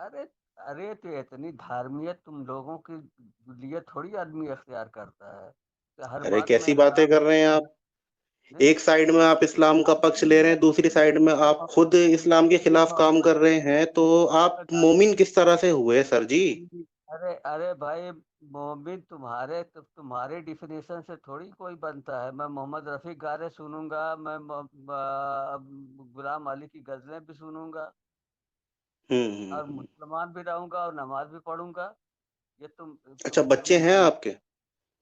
ارے ارے تو اتنی دھارمیت تم لوگوں کے لیے تھوڑی آدمی اختیار کرتا ہے کہ ہر ارے بات میں کیسی باتیں حرام کر رہے ہیں آپ؟ نہیں ایک سائیڈ میں آپ اسلام کا پکش لے رہے ہیں، دوسری سائیڈ میں آپ خود اسلام کے خلاف کام کر رہے ہیں، تو آپ مومن کس طرح سے ہوئے سر جی؟ ارے ارے بھائی، مومن تمہارے ڈیفینیشن سے تھوڑی کوئی بنتا ہے۔ میں محمد رفیع گارے سنوں گا، میں غلام علی کی غزلیں بھی سنوں گا، اور ہوں۔ مسلمان بھی رہوں گا اور نماز بھی پڑھوں گا۔ یہ اچھا، بچے ہیں آپ کے؟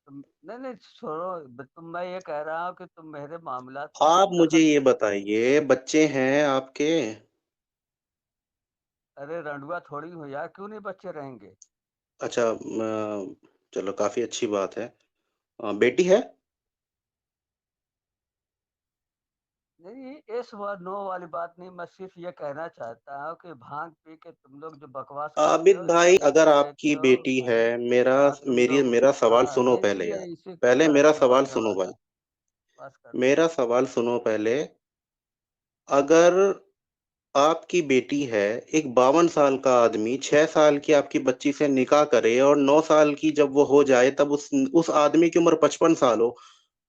نہیں نہیں چھوڑو، میں یہ کہہ رہا ہوں کہ تم میرے معاملات میں آپ کیوں مجھے دخل؟ یہ بتائیے، بچے ہیں آپ کے؟ ارے رنڈوا تھوڑی ہو یار، کیوں نہیں بچے رہیں گے؟ اچھا، چلو کافی اچھی بات ہے۔ بیٹی ہے؟ نہیں، اس نو والی بات نہیں، میں صرف یہ کہنا چاہتا ہوں کہ بھانگ پی کے تم لوگ جو بکواس کرتے عابد ہو، بھائی، اسٹیج اگر پہ آپ بیٹھتے کی ہو۔ بیٹی ہے، تم لوگ میرا سوال سنو نہیں پہلے نہیں یار، نہیں، اسی کے پہلے بات میرا کرو سوال اگلے سنو بات بھائی، بات کرتے ہیں۔ میرا سوال سنو پہلے۔ اگر آپ کی بیٹی ہے، ایک 52 سال کا آدمی 6 سال کی آپ کی بچی سے نکاح کرے، اور 9 سال کی جب وہ ہو جائے تب اس آدمی کی عمر 55 سال ہو،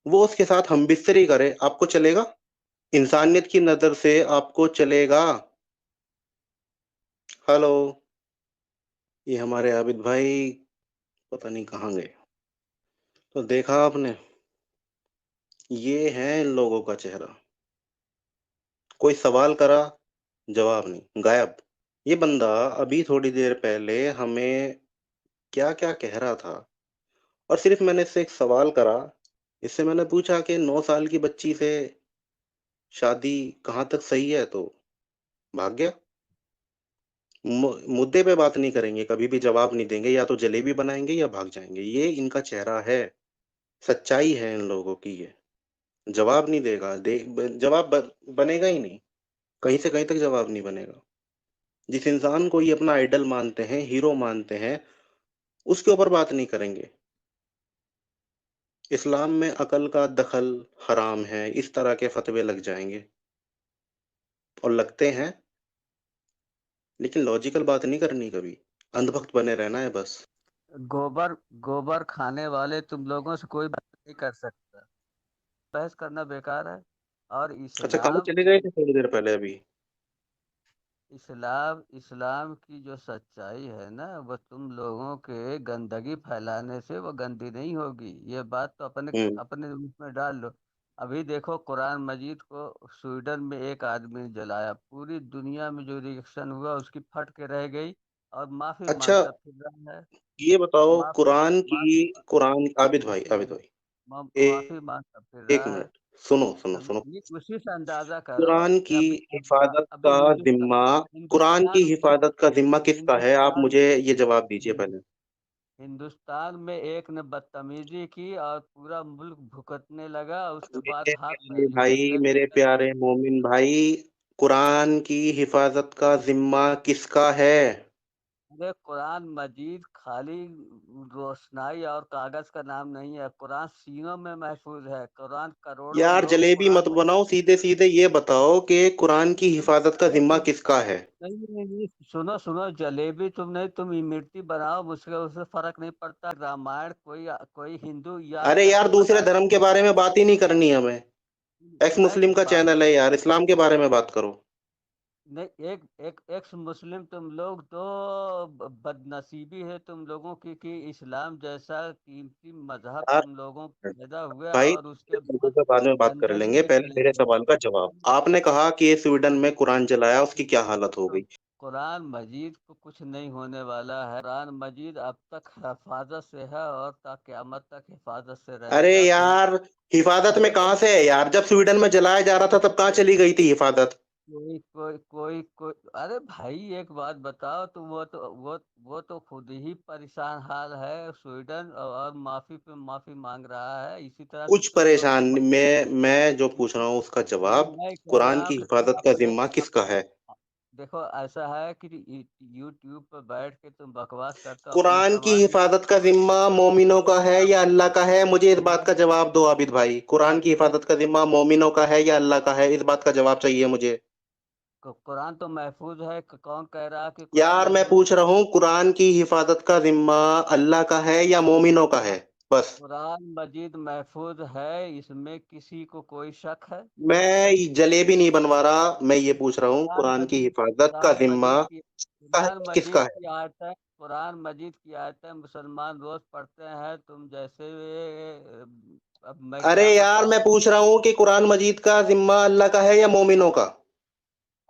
وہ اس کے ساتھ ہم بستری کرے، آپ کو چلے گا؟ انسانیت کی نظر سے آپ کو چلے گا؟ ہلو؟ یہ ہمارے عابد بھائی پتہ نہیں کہاں گئے۔ تو دیکھا آپ نے، یہ ہے ان لوگوں کا چہرہ۔ کوئی سوال کرا، جواب نہیں، غائب۔ یہ بندہ ابھی تھوڑی دیر پہلے ہمیں کیا کیا کہہ رہا تھا، اور صرف میں نے اس سے ایک سوال کرا، اس سے میں نے پوچھا کہ 9 سال کی بچی سے شادی کہاں تک صحیح ہے، تو بھاگ گیا۔ مدے پہ بات نہیں کریں گے، کبھی بھی جواب نہیں دیں گے، یا تو جلیبی بنائیں گے یا بھاگ جائیں گے۔ یہ ان کا چہرہ ہے، سچائی ہے ان لوگوں کی۔ یہ جواب نہیں دے گا، جواب بنے گا ہی نہیں، کہیں سے کہیں تک جواب نہیں بنے گا۔ جس انسان کو یہ اپنا آئیڈل مانتے ہیں، ہیرو مانتے ہیں، اس کے اوپر بات نہیں کریں گے۔ اسلام میں عقل کا دخل حرام ہے، اس طرح کے فتوے لگ جائیں گے، اور لگتے ہیں، لیکن لاجیکل بات نہیں کرنی، کبھی اندھ بھکت بنے رہنا ہے بس۔ گوبر گوبر کھانے والے تم لوگوں سے کوئی بات نہیں کر سکتا، بحث کرنا بیکار ہے۔ اور اچھا، کہاں چلے گئے تھے تھوڑی دیر پہلے ابھی؟ اسلام کی جو سچائی ہے نا، وہ تم لوگوں کے گندگی پھیلانے سے وہ گندی نہیں ہوگی۔ یہ بات تو اپنے ہوں۔ اپنے اس میں ڈال لو۔ ابھی دیکھو، قرآن مجید کو سویڈن میں ایک آدمی نے جلایا، پوری دنیا میں جو ریئیکشن ہوا اس کی پھٹ کے رہ گئی، اور معافی اچھا، مانگتا پھر رہا ہے۔ یہ بتاؤ، معافی معافی قرآن، عابد بھائی، معافی مانگتا پھر ایک رہا ہے۔ منٹ، سنو سنو سنو۔ یہ اسی سے اندازہ کرو قرآن کہ کی ابھی حفاظت ابھی کا ہندوستان ذمہ قرآن کی ہندوستان حفاظت کا ذمہ کس کا ہے؟ آپ ہندوستان مجھے یہ جواب دیجئے پہلے۔ ہندوستان میں ایک نے بدتمیزی کی اور پورا ملک بھکتنے لگا، اس کے بعد میرے ہاتھ پیارے پھیل لیا، بھائی، کہنے میرے لگا پیارے مومن بھائی، قرآن کی حفاظت کا ذمہ کس کا ہے؟ ارے قرآن مجید خالی روشنائی اور کاغذ کا نام نہیں ہے، قرآن سینوں میں محفوظ ہے۔ قرآن کروڑوں یار لوگ جلیبی قرآن مت بناؤ، سیدھے سیدھے یہ بتاؤ کہ قرآن کی حفاظت کا ذمہ کس کا ہے؟ نہیں نہیں نہیں، سنو سنو، جلیبی تم نہیں، تم امرتی بناؤ، مجھ سے اس سے فرق نہیں پڑتا۔ رامائن کوئی ہندو یاد ارے کر یار، کے دوسرے بتا دھرم کے بارے میں بات ہی نہیں کرنی ہمیں، ایکس نہیں تو مسلم کا چینل ہے یار، اسلام کے بارے میں بات کرو۔ نہیں، ایک مسلم تم لوگ تو بد نصیبی ہے تم لوگوں کی کہ اسلام جیسا قیمتی مذہب یار تم لوگوں کو پیدا ہوا بھائی، اور اس کے بعد بعد میں بات کر لیں گندگی گے، میں پہلے چلے میرے گئے۔ سوال کا جواب۔ آپ نے کہا کہ یہ سویڈن میں قرآن جلایا، اس کی کیا حالت ہو تو گئی؟ قرآن مجید کو کچھ نہیں ہونے والا ہے، قرآن مجید اب تک حفاظت سے ہے اور تا قیامت تک حفاظت سے رہے ارے گا۔ تم یار، حفاظت میں کہاں سے ہے یار؟ جب سویڈن میں جلایا جا رہا تھا تب کہاں چلی گئی تھی حفاظت؟ کوئی ارے بھائی ایک بات بتاؤ، تو وہ تو خود ہی پریشان حال ہے سویڈن، اور معافی پہ معافی مانگ رہا ہے، اسی طرح سے کچھ تم لوگ پریشان میں جو پوچھ رہا ہوں اس کا جواب، میں کہہ قرآن رہا ہوں کی کہ تم حفاظت کا اپنے ذمہ کس کا ہے؟ دیکھو ایسا ہے کہ یوٹیوب پہ بیٹھ کے تم بکواس کرتے ہو، اپنے قرآن کی سماج حفاظت کا ذمہ مومنوں کا ہے یا اللہ کا ہے؟ مجھے اس بات کا جواب دو عابد بھائی، قرآن کی حفاظت کا ذمہ مومنوں کا ہے یا اللہ کا ہے؟ اس بات کا جواب چاہیے مجھے۔ قرآن تو محفوظ ہے، کون کہہ رہا کہ قرآن یار میں محفوظ؟ پوچھ رہا ہوں قرآن کی حفاظت کا ذمہ اللہ کا ہے یا مومنوں کا ہے؟ بس قرآن مجید محفوظ ہے، اس میں کسی کو کوئی شک ہے؟ میں جلیبی نہیں بنوا رہا، میں یہ پوچھ رہا ہوں قرآن کی حفاظت کا ذمہ کس کا ہے؟ قرآن مجید کی آیتیں مسلمان روز پڑھتے ہیں، تم جیسے اب میں ارے کیا یار میں بتاؤں؟ پوچھ رہا ہوں کہ قرآن مجید کا ذمہ اللہ کا ہے یا مومنوں کا؟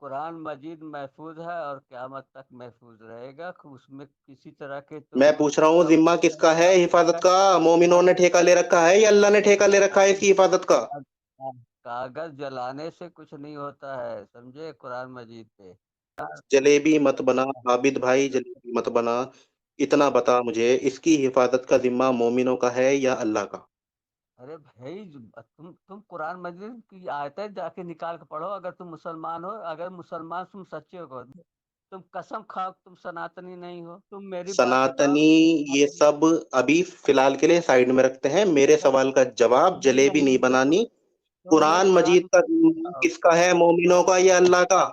قرآن مجید محفوظ ہے اور قیامت تک محفوظ رہے گا، اس میں کسی طرح کے میں تم پوچھ رہا ہوں ذمہ کس کا ہے حفاظت کا؟ مومنوں نے ٹھیکہ لے رکھا ہے یا اللہ نے ٹھیکہ لے رکھا ہے اس کی حفاظت کا؟ کاغذ جلانے سے کچھ نہیں ہوتا ہے، سمجھے؟ قرآن مجید پہ جلیبی مت بنا عابد بھائی، جلیبی مت بنا، اتنا بتا مجھے اس کی حفاظت کا ذمہ مومنوں کا ہے یا اللہ کا؟ ارے بھائی، تم قرآن مجید کی آیتیں جا کے نکال کے پڑھو، اگر تم مسلمان ہو، اگر مسلمان تم سچے ہو، تم قسم کھاؤ تم سناتنی نہیں ہو، تم میری بات بتاؤ سناتنی یہ سب ابھی فی الحال کے لیے سائڈ میں رکھتے ہیں، میرے سوال کا جواب جلیبی نہیں بنانی، تم نے قرآن مجید کا ذمہ کس کا ہے، مومنوں کا یا اللہ کا؟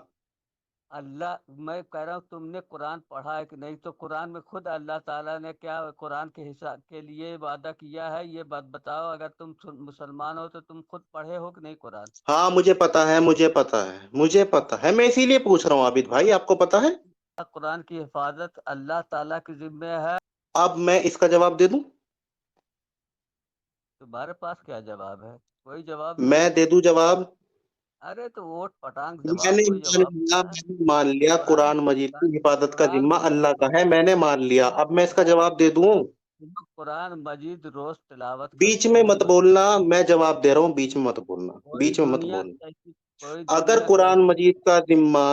اللہ، میں کہہ رہا ہوں تم نے قرآن پڑھا ہے کہ نہیں؟ تو قرآن میں خود اللہ تعالیٰ نے کیا قرآن کے حساب کے لیے وعدہ کیا ہے، یہ بات بتاؤ، اگر تم مسلمان ہو تو تم خود پڑھے ہو کہ نہیں قرآن؟ ہاں مجھے پتا ہے، مجھے پتا ہے، میں اسی لیے پوچھ رہا ہوں عابد بھائی، آپ کو پتا ہے؟ قرآن کی حفاظت اللہ تعالیٰ کے ذمہ ہے۔ اب میں اس کا جواب دے دوں؟ تمہارے پاس کیا جواب ہے؟ کوئی جواب میں نہیں ہے۔ دے دوں جواب؟ ارے تو ووٹ پٹانگ میں جواب، نے کوئی جواب ہوتا ہے؟ مان لیا قرآن مجید کی حفاظت کا ذمہ اللہ کا ہے، میں نے مان لیا، اب میں اس کا جواب دے دوں؟ قرآن مجید روز تلاوت بیچ کرتے میں ہیں مت بولنا، میں جواب دے رہا ہوں، بیچ میں مت بولنا، کوئی بیچ میں مت دنیا بولنا۔ کیسی، کوئی اگر دنیا قرآن کیسی، مجید کا ذمہ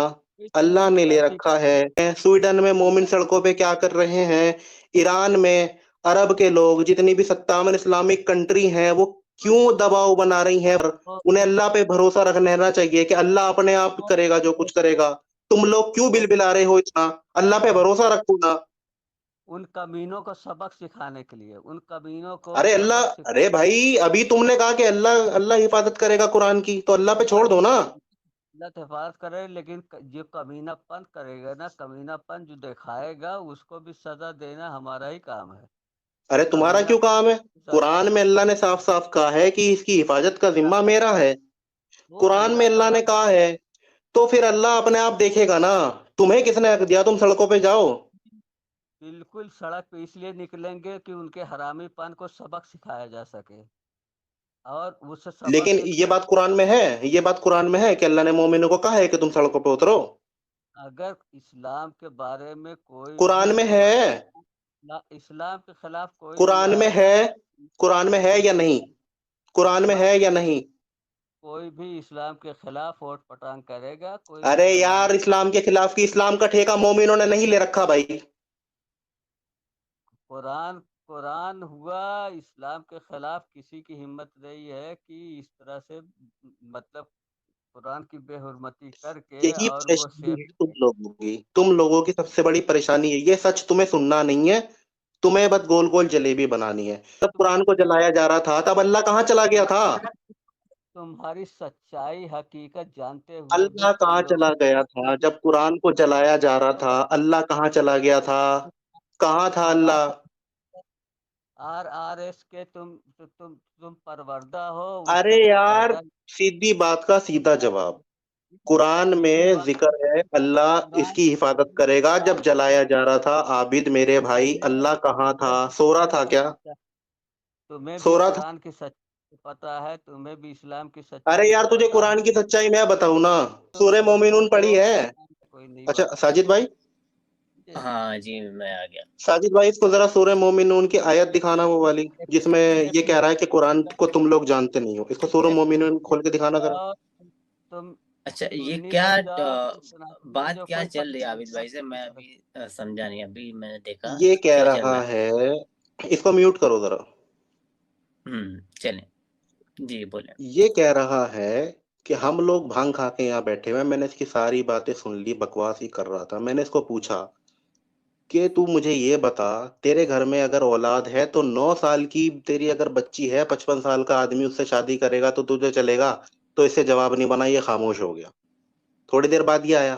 اللہ نے لے کیسی رکھا ہے، سویڈن میں مومن سڑکوں پہ کیا کر رہے ہیں، ایران میں عرب کے لوگ، جتنی بھی 57 اسلامک کنٹری ہیں، وہ کیوں دباؤ بنا رہی ہیں؟ انہیں اللہ پہ بھروسہ رکھنا چاہیے کہ اللہ اپنے آپ کرے گا جو کچھ کرے گا، تم لوگ کیوں بل بلا رہے ہو اتنا؟ اللہ پہ بھروسہ رکھو نا۔ ان کمینوں کو سبق سکھانے کے لیے، ان کمینوں کو ارے سبق اللہ، ارے سکھانے بھائی ابھی تم نے کہا کہ اللہ حفاظت کرے گا قرآن کی، تو اللہ پہ چھوڑ دو نا۔ اللہ حفاظت کرے، لیکن جو کمینہ پن کرے گا نا، کمینہ پن جو دکھائے گا، اس کو بھی سزا دینا ہمارا ہی کام ہے۔ ارے تمہارا کمینہ کیوں کام ہے؟ قرآن میں اللہ نے صاف صاف کہا ہے کہ اس کی حفاظت کا ذمہ میرا ہے، وہ قرآن میں اللہ تعالیٰ نے کہا ہے، تو پھر اللہ اپنے آپ دیکھے گا نا۔ تمہیں کس نے حق دیا تم سڑکوں پہ جاؤ؟ بالکل سڑک پہ اس لیے نکلیں گے کہ ان کے حرامی پن کو سبق سکھایا جا سکے، اور اس سبق لیکن کے یہ بات قرآن میں ہے، یہ بات قرآن میں ہے کہ اللہ نے مومنوں کو کہا ہے کہ تم سڑکوں پہ اترو؟ اگر اسلام کے بارے میں کوئی قرآن بھی میں ہے، اسلام کے خلاف کوئی بھی قرآن میں آئے گا، ہے، قرآن میں ہے یا نہیں؟ قرآن میں ہے یا نہیں؟ کوئی بھی اسلام کے خلاف ووٹ پٹانگ کرے گا، کوئی ارے مسلمان یار اسلام کے خلاف کی، اسلام کا ٹھیکہ مومنوں نے نہیں لے رکھا بھائی۔ قرآن ہوا اسلام کے خلاف، کسی کی ہمت نہیں ہے کہ اس طرح سے، مطلب قرآن کی بے حرمتی کر کے یہی اور وہ پریشانی شیخ ہے تم لوگوں کی سب سے بڑی پریشانی ہے، یہ سچ تمہیں سننا نہیں ہے، تمہیں بس گول گول جلیبی بنانی ہے۔ جب قرآن کو جلایا جا رہا تھا تب اللہ کہاں چلا گیا تھا؟ تمہاری سچائی حقیقت جانتے ہوئے بھی اللہ تم کہاں لوگ چلا گیا تھا جب قرآن کو جلایا جا رہا تھا؟ اللہ کہاں چلا گیا تھا؟ کہاں تھا اللہ؟ آر ایس کے تم پروردہ ہو، اس ارے کا کوئی یار فائدہ سیدھی بات کا سیدھا جواب، قرآن میں سیدھی بات ذکر ہے اللہ اس قرآن کی حفاظت کرے گا۔ جب جلایا جا رہا تھا عابد میرے بھائی، اللہ کہاں تھا؟ سو رہا تھا کیا؟ تمہیں بھی سو رہا تھا؟ قرآن کی سچائی پتا ہے، تمہیں بھی اسلام کی ارے سچائی یار تو تجھے پتا ہے، قرآن کی سچائی میں بتاؤں نا، سورہ تم مومنون پڑھی ہے؟ کوئی نئی اچھا بات ساجد بھائی، ہاں جی میں آ گیا۔ ساجد بھائی اس کو ذرا سورہ مومنون کی آیت دکھانا، وہ والی جس میں یہ کہہ رہا ہے کہ قرآن کو تم لوگ جانتے نہیں ہو، اس کو سورہ مومنون کھول کے دکھانا ذرا۔ تم اچھا یہ سنی کیا بن جاؤ، سناتنی بات جو کیا کوئی چل رہی ہے عابد بھائی سے؟ میں ابھی سمجھا نہیں، ابھی میں نے دیکھا یہ کہہ کیا چل رہا رہا ہے، اس کو میوٹ کرو ذرا۔ چلیں جی بولیں۔ یہ کہہ رہا ہے کہ ہم لوگ بھانگ کھا کے یہاں بیٹھے ہوئے، میں نے اس کی ساری باتیں سن لی، بکواس ہی کر رہا تھا۔ میں نے اس کو پوچھا کہ تو مجھے یہ بتا، تیرے گھر میں اگر اولاد ہے تو 9 سال کی تیری اگر بچی ہے، 55 سال کا آدمی اس سے شادی کرے گا تو تجھے چلے گا؟ تو اس سے جواب نہیں بنا، یہ خاموش ہو گیا۔ تھوڑی دیر بعد یہ آیا،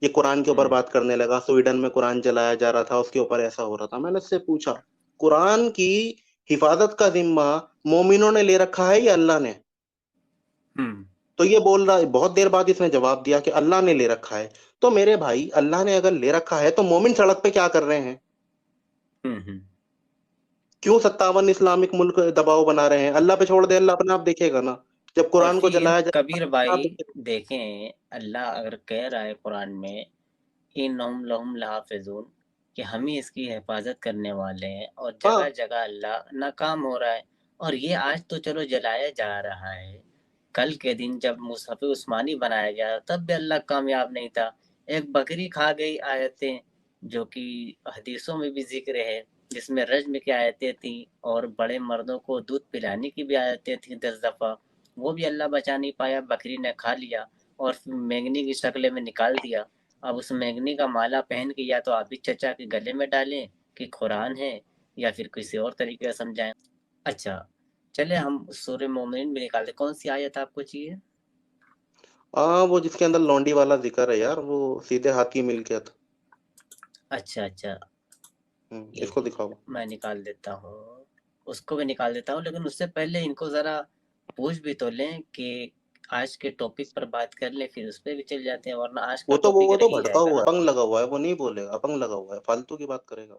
یہ قرآن کے اوپر ہوں، بات کرنے لگا، سویڈن میں قرآن چلایا جا رہا تھا، اس کے اوپر ایسا ہو رہا تھا۔ میں نے اس سے پوچھا قرآن کی حفاظت کا ذمہ مومنوں نے لے رکھا ہے یا اللہ نے؟ ہوں، تو یہ بول رہا ہے، بہت دیر بعد اس نے جواب دیا کہ اللہ نے لے رکھا ہے۔ تو میرے بھائی اللہ نے اگر لے رکھا ہے تو مومن سڑک پہ کیا کر رہے ہیں؟ ہوں، ہوں۔ کیوں 57 اسلامک ملک دباؤ بنا رہے ہیں؟ اللہ پہ چھوڑ دے، اللہ اپنے آپ دیکھے گا نا، جب اور قرآن کو پھر جلایا جائے کبیر گا اپنے آپ بھائی دیکھے گا۔ دیکھیں، اللہ اگر کہہ رہا ہے قرآن میں انہم لہم لحافظون کہ ہم ہی اس کی حفاظت کرنے والے ہیں، اور ہاں جگہ جگہ اللہ ناکام ہو رہا ہے۔ اور یہ آج تو چلو جلایا جا رہا ہے، کل کے دن جب مصحف عثمانی بنایا گیا تب بھی اللہ کامیاب نہیں تھا۔ ایک بکری کھا گئی آیتیں جو کہ حدیثوں میں بھی ذکر ہے، جس میں رجم کی آیتیں تھیں اور بڑے مردوں کو دودھ پلانے کی بھی آیتیں تھیں 10 دفعہ، وہ بھی اللہ بچا نہیں پایا، بکری نے کھا لیا اور پھر مینگنی کی شکل میں نکال دیا۔ اب اس مینگنی کا مالا پہن کے یا تو عابد چچا کے گلے میں ڈالیں کہ قرآن ہے، یا پھر کسی اور طریقے سے سمجھائیں۔ اچھا چلے ہم سورہ مومنین میں نکالتے، کون سی آیت آپ کو چاہیے؟ ہاں، وہ جس کے اندر لونڈی والا ذکر ہے یار، وہ سیدھے ہاتھ کی ملکیت۔ اچھا اچھا، اس کو ایک دکھاؤ۔ میں نکال دیتا ہوں، اس کو بھی نکال دیتا ہوں، لیکن اس سے پہلے ان کو ذرا پوچھ بھی تو لیں کہ آج کے ٹاپک پر بات کر لیں، پھر اس پہ بھی چل جاتے ہیں، ورنہ آج کا وہ ٹاپک تو رہ ہی بھٹکا جائے گا ہوا نا۔ ہے، اپنگ لگا ہوا ہے، وہ نہیں بولے گا، اپنگ لگا ہوا ہے، فالتو کی بات کرے گا۔